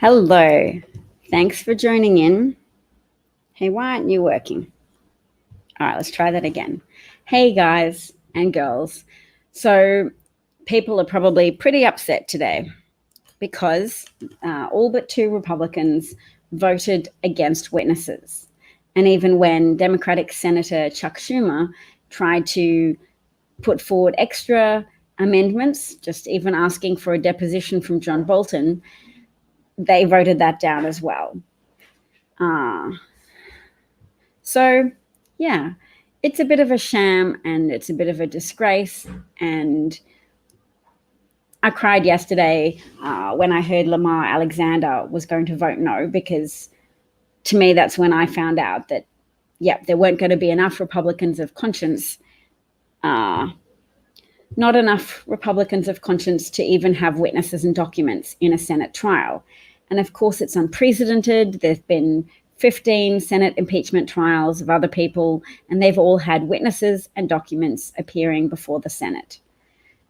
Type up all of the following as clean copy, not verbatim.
Hello. Thanks for joining in. Hey, why aren't you working? All right, let's try that again. Hey, guys and girls. So, people are probably pretty upset today because all but two Republicans voted against witnesses. And even when Democratic Senator Chuck Schumer tried to put forward extra amendments, just even asking for a deposition from John Bolton, they voted that down as well. So, yeah, it's a bit of a sham and it's a bit of a disgrace. And I cried yesterday when I heard Lamar Alexander was going to vote no, because to me, that's when I found out that, there weren't going to be enough Republicans of conscience, not enough Republicans of conscience to even have witnesses and documents in a Senate trial. And of course, it's unprecedented. There've been 15 Senate impeachment trials of other people, and they've all had witnesses and documents appearing before the Senate.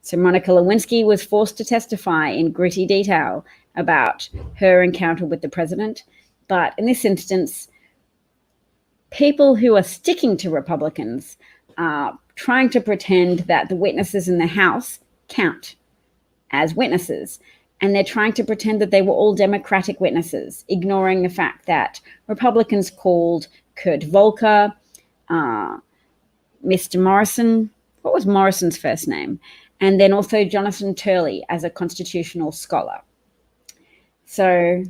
So Monica Lewinsky was forced to testify in gritty detail about her encounter with the president. But in this instance, people who are sticking to Republicans are trying to pretend that the witnesses in the House count as witnesses. And they're trying to pretend that they were all Democratic witnesses, ignoring the fact that Republicans called Kurt Volker, Mr. Morrison. What was Morrison's first name? And then also Jonathan Turley as a constitutional scholar. So,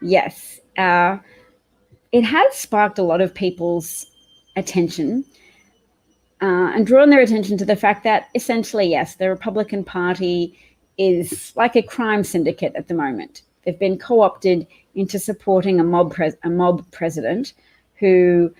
yes, it has sparked a lot of people's attention and drawn their attention to the fact that essentially, yes, the Republican Party is like a crime syndicate at the moment. They've been co-opted into supporting a mob president who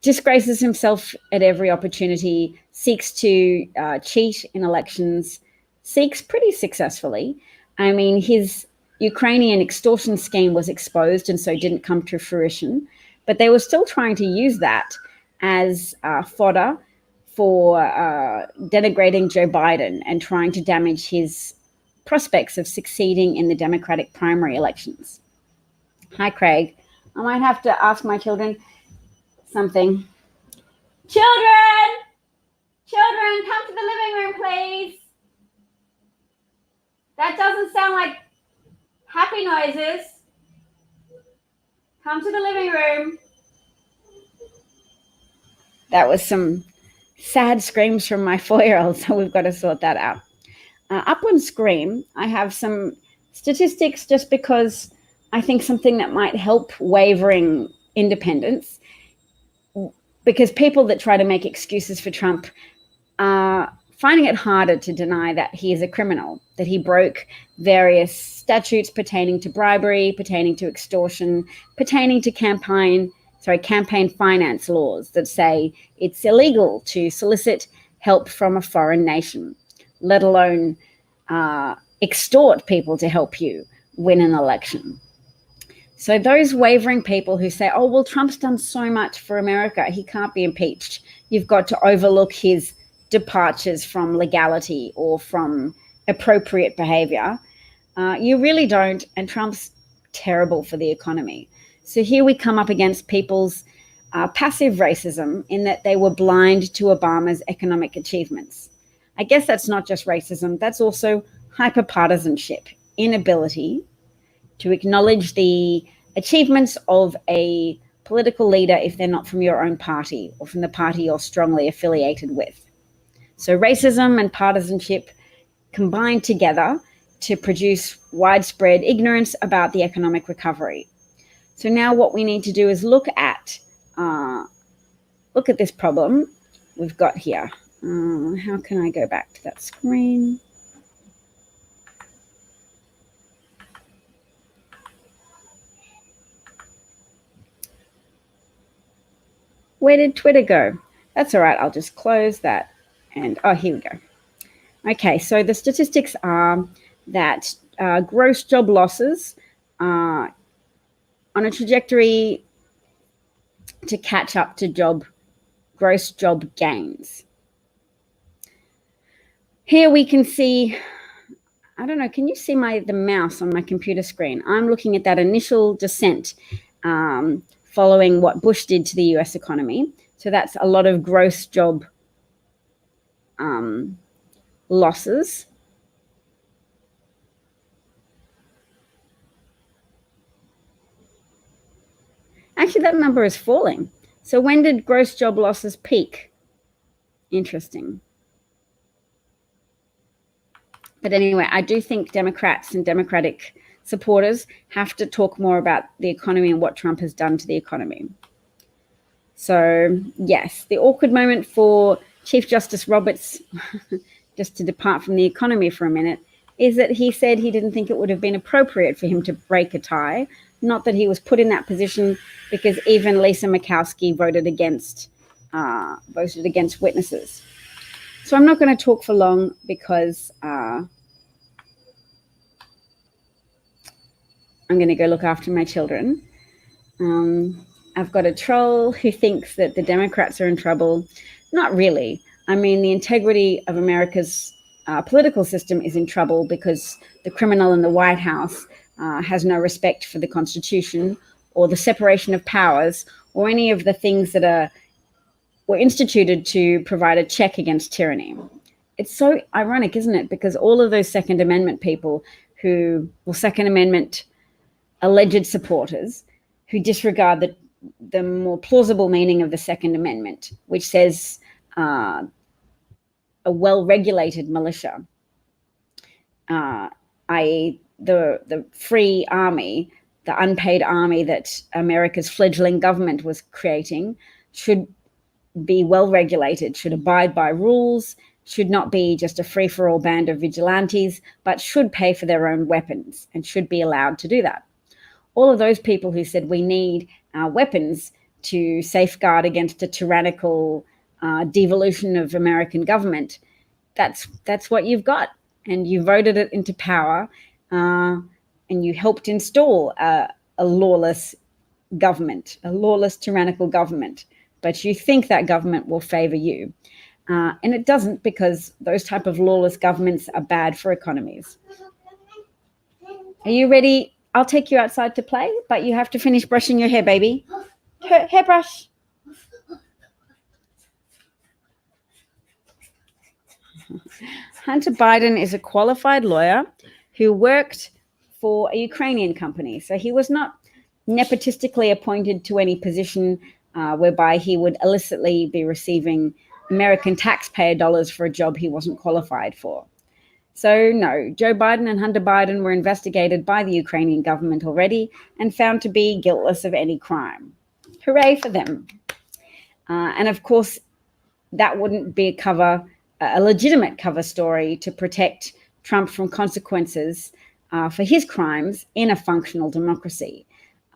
disgraces himself at every opportunity, seeks to cheat in elections, seeks pretty successfully. I mean, his Ukrainian extortion scheme was exposed and so didn't come to fruition, but they were still trying to use that as fodder for denigrating Joe Biden and trying to damage his prospects of succeeding in the Democratic primary elections. Hi, Craig. I might have to ask my children something. Children, come to the living room, please. That doesn't sound like happy noises. Come to the living room. That was some sad screams from my 4-year-old, so we've got to sort that out. Up on screen, I have some statistics just because I think something that might help wavering independents, because people that try to make excuses for Trump are finding it harder to deny that he is a criminal, that he broke various statutes pertaining to bribery, pertaining to extortion, pertaining to campaign finance laws that say it's illegal to solicit help from a foreign nation, let alone extort people to help you win an election. So those wavering people who say, oh, well, Trump's done so much for America, he can't be impeached. You've got to overlook his departures from legality or from appropriate behavior. You really don't, and Trump's terrible for the economy. So here we come up against people's passive racism in that they were blind to Obama's economic achievements. I guess that's not just racism, that's also hyperpartisanship, inability to acknowledge the achievements of a political leader if they're not from your own party or from the party you're strongly affiliated with. So racism and partisanship combine together to produce widespread ignorance about the economic recovery. So now what we need to do is look at this problem we've got here. How can I go back to that screen? Where did Twitter go? That's all right. I'll just close that. And here we go. Okay, so the statistics are that gross job losses are on a trajectory to catch up to gross job gains. Here we can see I don't know, can you see the mouse on my computer screen? I'm looking at that initial descent following what Bush did to the US economy. So that's a lot of gross job losses. Actually, that number is falling. So when did gross job losses peak? Interesting. But anyway, I do think Democrats and Democratic supporters have to talk more about the economy and what Trump has done to the economy. So, yes, the awkward moment for Chief Justice Roberts, just to depart from the economy for a minute, is that he said he didn't think it would have been appropriate for him to break a tie, not that he was put in that position, because even Lisa Murkowski voted against witnesses. So I'm not going to talk for long because I'm going to go look after my children. I've got a troll who thinks that the Democrats are in trouble. Not really. I mean, the integrity of America's political system is in trouble because the criminal in the White House has no respect for the Constitution or the separation of powers or any of the things that were instituted to provide a check against tyranny. It's so ironic, isn't it? Because all of those Second Amendment people Second Amendment alleged supporters who disregard the more plausible meaning of the Second Amendment, which says a well-regulated militia, i.e. the free army, the unpaid army that America's fledgling government was creating, should be well-regulated, should abide by rules, should not be just a free-for-all band of vigilantes, but should pay for their own weapons and should be allowed to do that. All of those people who said we need our weapons to safeguard against a tyrannical devolution of American government, that's what you've got. And you voted it into power and you helped install a lawless government, a lawless tyrannical government. But you think that government will favor you. And it doesn't, because those type of lawless governments are bad for economies. Are you ready? I'll take you outside to play, but you have to finish brushing your hair, baby. Hairbrush. Hunter Biden is a qualified lawyer who worked for a Ukrainian company. So he was not nepotistically appointed to any position whereby he would illicitly be receiving American taxpayer dollars for a job he wasn't qualified for. So no, Joe Biden and Hunter Biden were investigated by the Ukrainian government already and found to be guiltless of any crime. Hooray for them. And of course, that wouldn't be a legitimate cover story to protect Trump from consequences for his crimes in a functional democracy.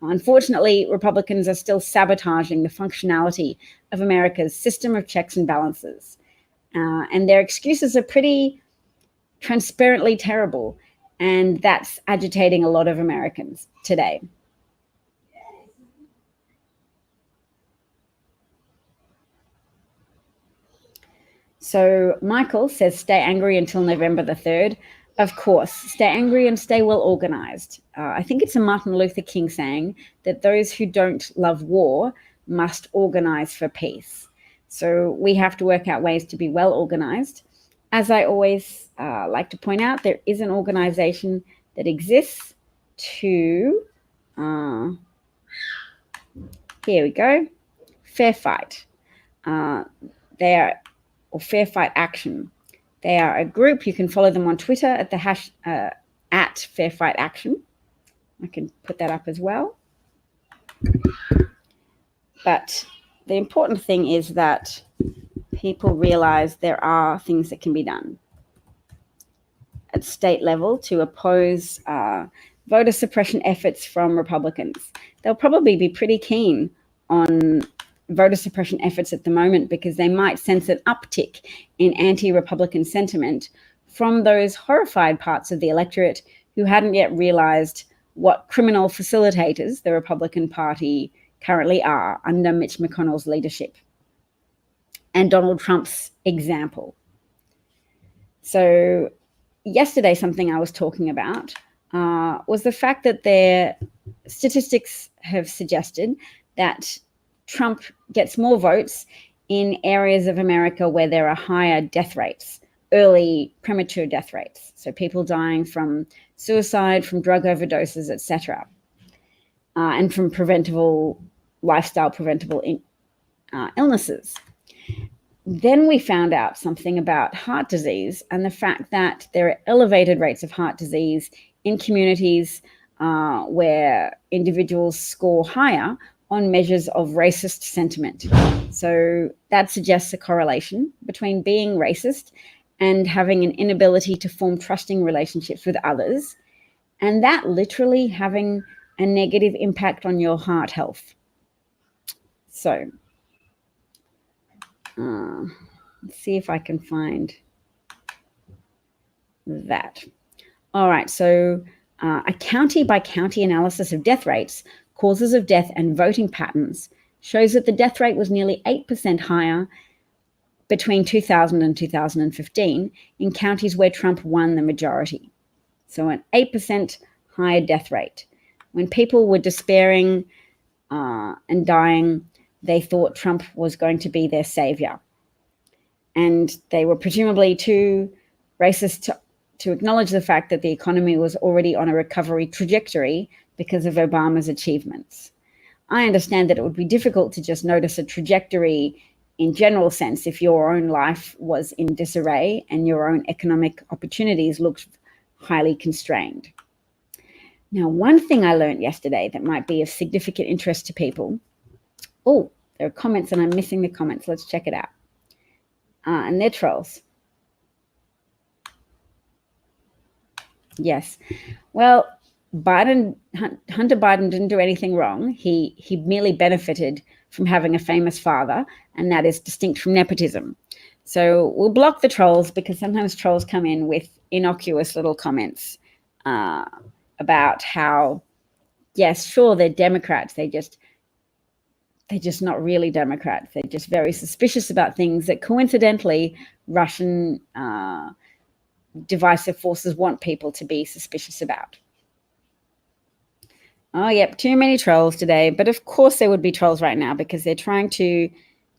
Unfortunately, Republicans are still sabotaging the functionality of America's system of checks and balances. And their excuses are pretty transparently terrible, and that's agitating a lot of Americans today. So Michael says, stay angry until November the 3rd. Of course, stay angry and stay well organized. I think it's a Martin Luther King saying that those who don't love war must organize for peace. So we have to work out ways to be well organized. As I always like to point out, there is an organization that exists to, here we go, Fair Fight. Or Fair Fight Action. They are a group. You can follow them on Twitter at the at Fair Fight Action. I can put that up as well. But the important thing is that people realize there are things that can be done at state level to oppose voter suppression efforts from Republicans. They'll probably be pretty keen on voter suppression efforts at the moment because they might sense an uptick in anti-Republican sentiment from those horrified parts of the electorate who hadn't yet realized what criminal facilitators the Republican Party currently are under Mitch McConnell's leadership and Donald Trump's example. So yesterday, something I was talking about was the fact that their statistics have suggested that Trump gets more votes in areas of America where there are higher death rates, early premature death rates. So people dying from suicide, from drug overdoses, etc., and from lifestyle preventable illnesses. Then we found out something about heart disease and the fact that there are elevated rates of heart disease in communities where individuals score higher on measures of racist sentiment. So that suggests a correlation between being racist and having an inability to form trusting relationships with others, and that literally having a negative impact on your heart health. So let's see if I can find that. All right, so a county by county analysis of death rates, causes of death, and voting patterns shows that the death rate was nearly 8% higher between 2000 and 2015 in counties where Trump won the majority. So an 8% higher death rate. When people were despairing and dying, they thought Trump was going to be their savior. And they were presumably too racist to acknowledge the fact that the economy was already on a recovery trajectory because of Obama's achievements. I understand that it would be difficult to just notice a trajectory in general sense if your own life was in disarray and your own economic opportunities looked highly constrained. Now, one thing I learned yesterday that might be of significant interest to people. Oh, there are comments and I'm missing the comments. Let's check it out. And they're trolls. Yes. Well, Hunter Biden didn't do anything wrong. He merely benefited from having a famous father, and that is distinct from nepotism. So we'll block the trolls because sometimes trolls come in with innocuous little comments about how, yes, sure, they're Democrats. They're just not really Democrats. They're just very suspicious about things that coincidentally Russian divisive forces want people to be suspicious about. Oh, yep, too many trolls today. But of course there would be trolls right now because they're trying to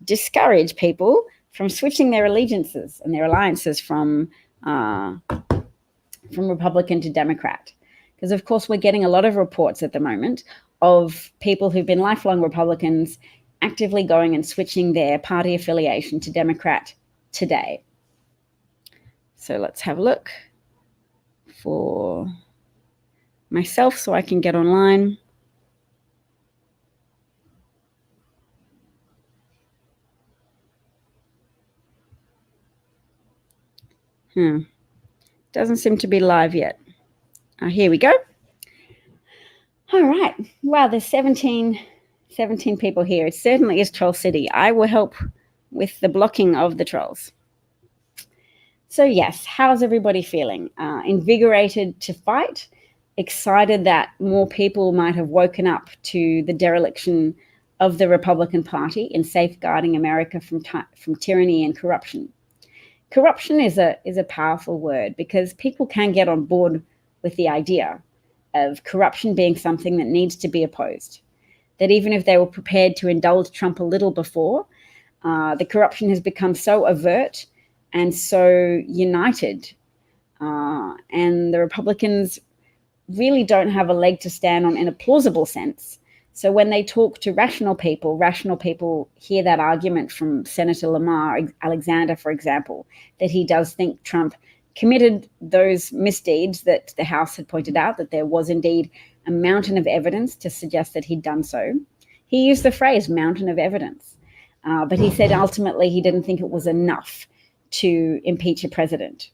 discourage people from switching their allegiances and their alliances from Republican to Democrat. Because, of course, we're getting a lot of reports at the moment of people who've been lifelong Republicans actively going and switching their party affiliation to Democrat today. So let's have a look for myself so I can get online. Doesn't seem to be live yet. Here we go. All right. Wow, there's 17 people here. It certainly is Troll City. I will help with the blocking of the trolls. So yes, how's everybody feeling? Invigorated to fight? Excited that more people might have woken up to the dereliction of the Republican Party in safeguarding America from tyranny and corruption. Corruption is a powerful word because people can get on board with the idea of corruption being something that needs to be opposed. That even if they were prepared to indulge Trump a little before, the corruption has become so overt and so united, and the Republicans really don't have a leg to stand on in a plausible sense. So when they talk to rational people hear that argument from Senator Lamar Alexander, for example, that he does think Trump committed those misdeeds that the House had pointed out, that there was indeed a mountain of evidence to suggest that he'd done so. He used the phrase mountain of evidence, but he said ultimately he didn't think it was enough to impeach a president.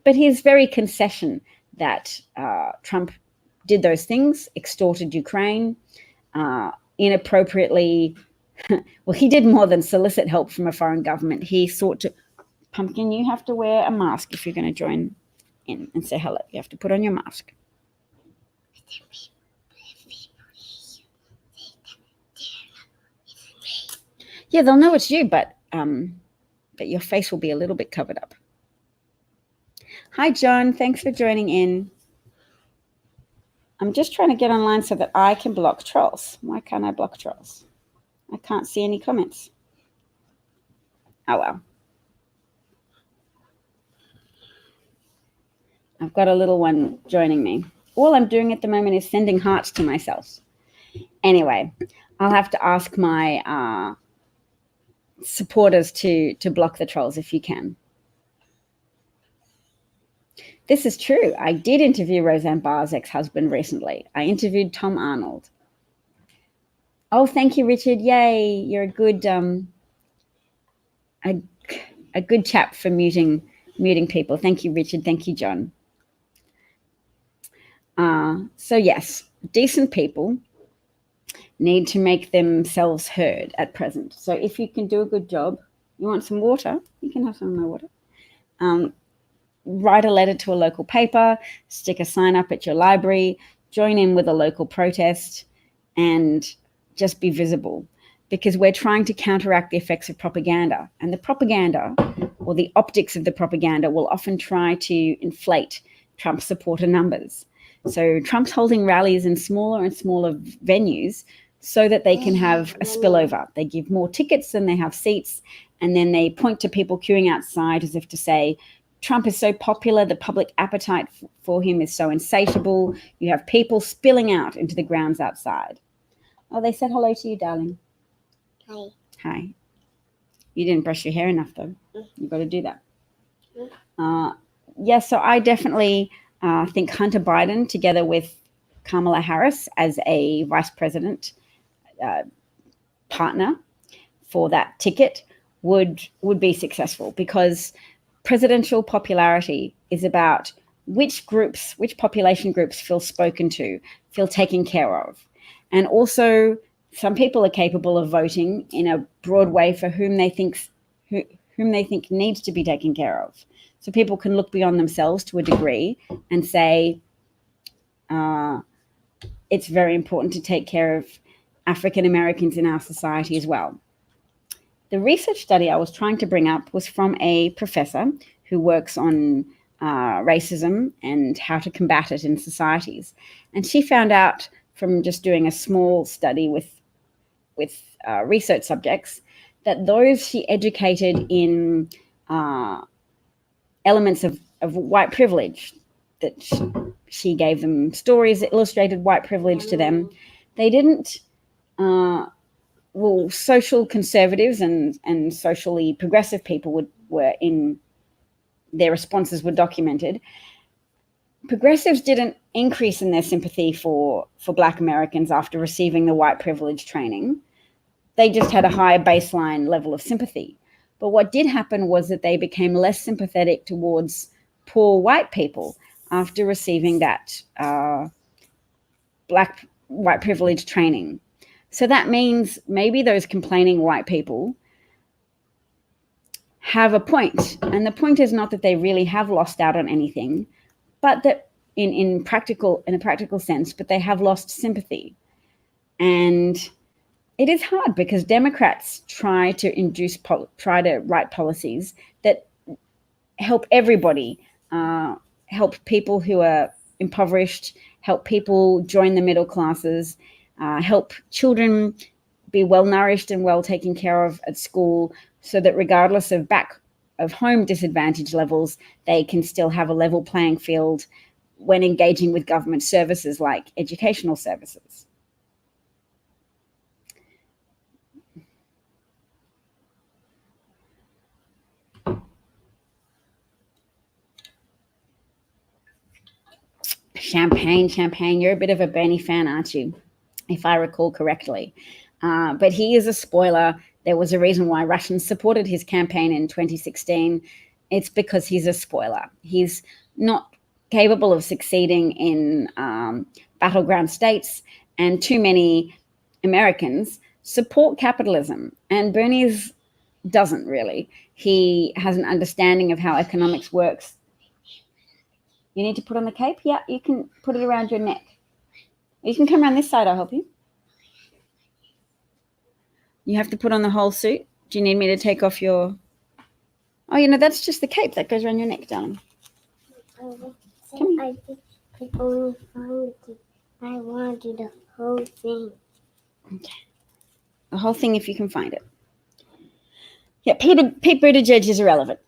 But his very concession that Trump did those things, extorted Ukraine, inappropriately, well, he did more than solicit help from a foreign government. He sought to, Pumpkin, you have to wear a mask if you're going to join in and say hello. You have to put on your mask. Yeah, they'll know it's you, but your face will be a little bit covered up. Hi, John. Thanks for joining in. I'm just trying to get online so that I can block trolls. Why can't I block trolls? I can't see any comments. Oh, well. I've got a little one joining me. All I'm doing at the moment is sending hearts to myself. Anyway, I'll have to ask my supporters to block the trolls if you can. This is true. I did interview Roseanne Barr's ex-husband recently. I interviewed Tom Arnold. Oh, thank you, Richard. Yay, you're a good chap for muting people. Thank you, Richard. Thank you, John. So yes, decent people need to make themselves heard at present. So if you can do a good job, you want some water, you can have some of my water. Write a letter to a local paper, stick a sign up at your library, join in with a local protest, and just be visible, because we're trying to counteract the effects of propaganda. And the propaganda, or the optics of the propaganda, will often try to inflate Trump supporter numbers. So Trump's holding rallies in smaller and smaller venues so that they can have a spillover. They give more tickets than they have seats, and then they point to people queuing outside as if to say, Trump is so popular, the public appetite for him is so insatiable. You have people spilling out into the grounds outside. Oh, they said hello to you, darling. Hi. Hi. You didn't brush your hair enough, though. You've got to do that. So I definitely think Hunter Biden, together with Kamala Harris as a vice president partner for that ticket, would be successful, because presidential popularity is about which population groups feel spoken to, feel taken care of. And also, some people are capable of voting in a broad way for whom they think needs to be taken care of. So people can look beyond themselves to a degree and say, it's very important to take care of African Americans in our society as well. The research study I was trying to bring up was from a professor who works on racism and how to combat it in societies. And she found out from just doing a small study with research subjects that those she educated in elements of white privilege, that she gave them stories that illustrated white privilege to them, they didn't social conservatives and socially progressive people were in their responses were documented. Progressives didn't increase in their sympathy for Black Americans after receiving the white privilege training. They just had a higher baseline level of sympathy. But what did happen was that they became less sympathetic towards poor white people after receiving that white privilege training. So that means maybe those complaining white people have a point. And the point is not that they really have lost out on anything, but that in a practical sense, but they have lost sympathy. And it is hard because Democrats try to write policies that help everybody, help people who are impoverished, help people join the middle classes, help children be well nourished and well taken care of at school, so that regardless of home disadvantage levels, they can still have a level playing field when engaging with government services like educational services. Champagne, you're a bit of a Bernie fan, aren't you? If I recall correctly. But he is a spoiler. There was a reason why Russians supported his campaign in 2016. It's because he's a spoiler. He's not capable of succeeding in battleground states, and too many Americans support capitalism. And Bernie's doesn't really. He has an understanding of how economics works. You need to put on the cape? Yeah, you can put it around your neck. You can come around this side, I'll help you. You have to put on the whole suit. Do you need me to take off your... Oh, that's just the cape that goes around your neck, darling. Come here. I could only find it. I want to do the whole thing. Okay. The whole thing if you can find it. Yeah, Pete Buttigieg is irrelevant.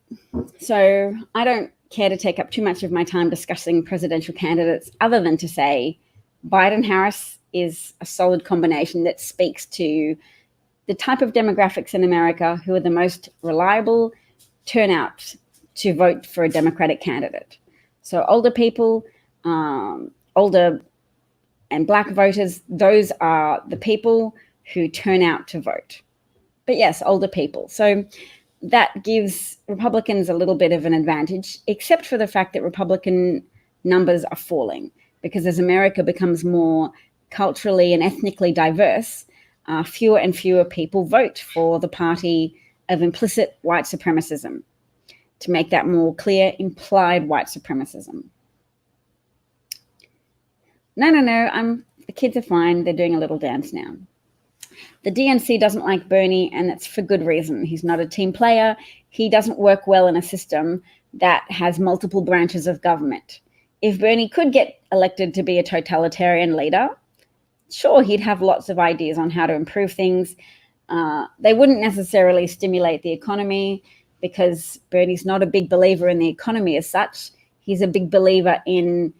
So I don't care to take up too much of my time discussing presidential candidates other than to say Biden-Harris is a solid combination that speaks to the type of demographics in America who are the most reliable turnout to vote for a Democratic candidate. So older people, older and Black voters, those are the people who turn out to vote. But yes, older people. So that gives Republicans a little bit of an advantage, except for the fact that Republican numbers are falling, because as America becomes more culturally and ethnically diverse, fewer and fewer people vote for the party of implicit white supremacism. To make that more clear, implied white supremacism. No, the kids are fine. They're doing a little dance now. The DNC doesn't like Bernie, and that's for good reason. He's not a team player. He doesn't work well in a system that has multiple branches of government. If Bernie could get elected to be a totalitarian leader, sure, he'd have lots of ideas on how to improve things. They wouldn't necessarily stimulate the economy because Bernie's not a big believer in the economy as such. He's a big believer in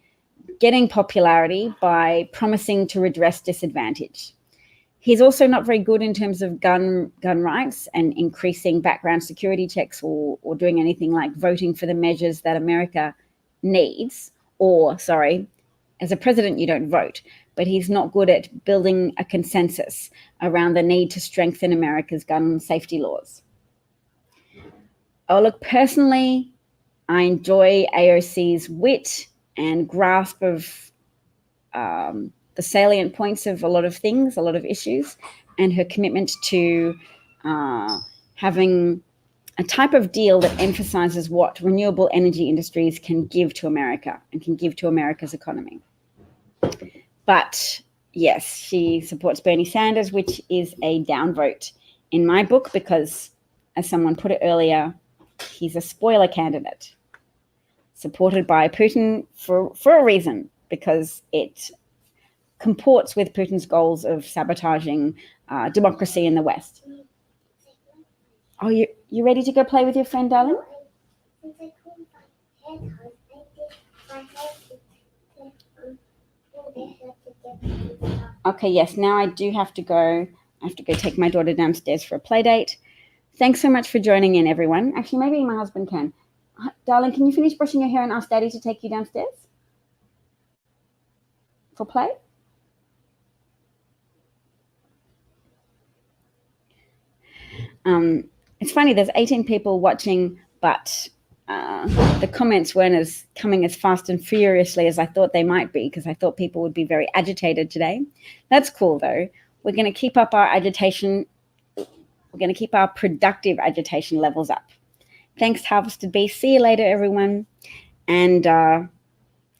getting popularity by promising to redress disadvantage. He's also not very good in terms of gun rights and increasing background security checks or doing anything like voting for the measures that America needs. Or, sorry, as a president, you don't vote. But he's not good at building a consensus around the need to strengthen America's gun safety laws. Oh, look, personally, I enjoy AOC's wit and grasp of the salient points of a lot of things, a lot of issues, and her commitment to having a type of deal that emphasizes what renewable energy industries can give to America and can give to America's economy. But yes, she supports Bernie Sanders, which is a downvote in my book because, as someone put it earlier, he's a spoiler candidate supported by Putin for a reason, because it comports with Putin's goals of sabotaging democracy in the West. Oh, you ready to go play with your friend, darling? Okay, yes, now I do have to go. I have to go take my daughter downstairs for a play date. Thanks so much for joining in, everyone. Actually, maybe my husband can. Darling, can you finish brushing your hair and ask Daddy to take you downstairs for play? It's funny, there's 18 people watching, but the comments weren't coming as fast and furiously as I thought they might be, because I thought people would be very agitated today. That's cool, though. We're going to keep up our agitation. We're going to keep our productive agitation levels up. Thanks, Harvested Bee. See you later, everyone. And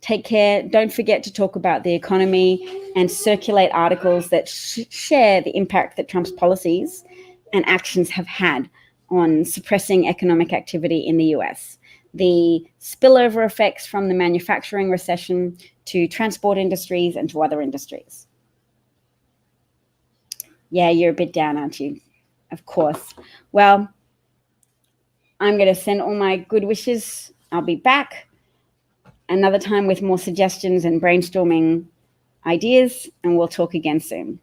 take care. Don't forget to talk about the economy and circulate articles that share the impact that Trump's policies and actions have had on suppressing economic activity in the US. The spillover effects from the manufacturing recession to transport industries and to other industries. Yeah, you're a bit down, aren't you? Of course. Well, I'm going to send all my good wishes. I'll be back another time with more suggestions and brainstorming ideas, and we'll talk again soon.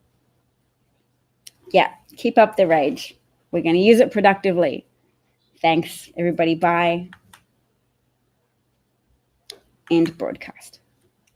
Yeah, keep up the rage. We're going to use it productively. Thanks, everybody. Bye. End broadcast.